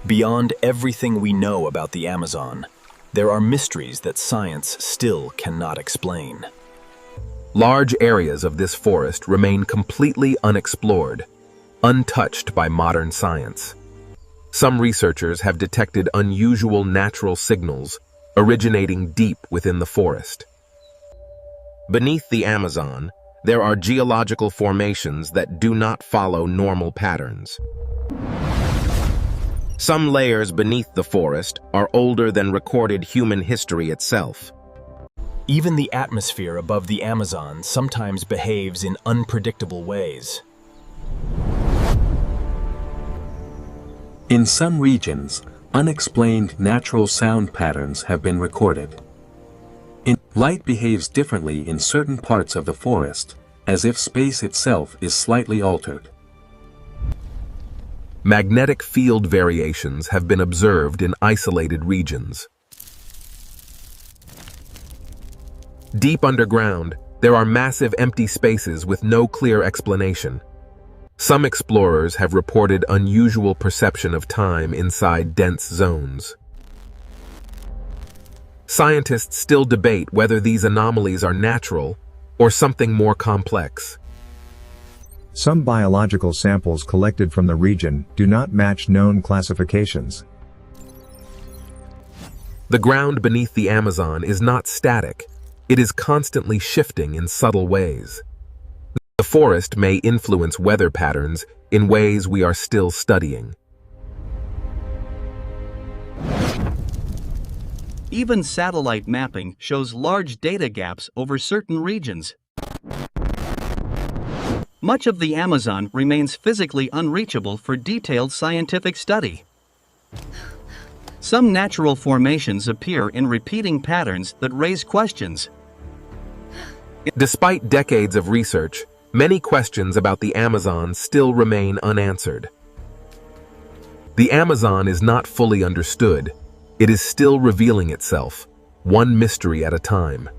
Beyond everything we know about the Amazon, there are mysteries that science still cannot explain. Large areas of this forest remain completely unexplored, untouched by modern science. Some researchers have detected unusual natural signals originating deep within the forest. Beneath the Amazon, there are geological formations that do not follow normal patterns. Some layers beneath the forest are older than recorded human history itself. Even the atmosphere above the Amazon sometimes behaves in unpredictable ways. In some regions, unexplained natural sound patterns have been recorded. Light behaves differently in certain parts of the forest, as if space itself is slightly altered. Magnetic field variations have been observed in isolated regions. Deep underground, there are massive empty spaces with no clear explanation. Some explorers have reported unusual perception of time inside dense zones. Scientists still debate whether these anomalies are natural or something more complex. Some biological samples collected from the region do not match known classifications. The ground beneath the Amazon is not static. It is constantly shifting in subtle ways. The forest may influence weather patterns in ways we are still studying. Even satellite mapping shows large data gaps over certain regions. Much of the Amazon remains physically unreachable for detailed scientific study. Some natural formations appear in repeating patterns that raise questions. Despite decades of research, many questions about the Amazon still remain unanswered. The Amazon is not fully understood. It is still revealing itself, one mystery at a time.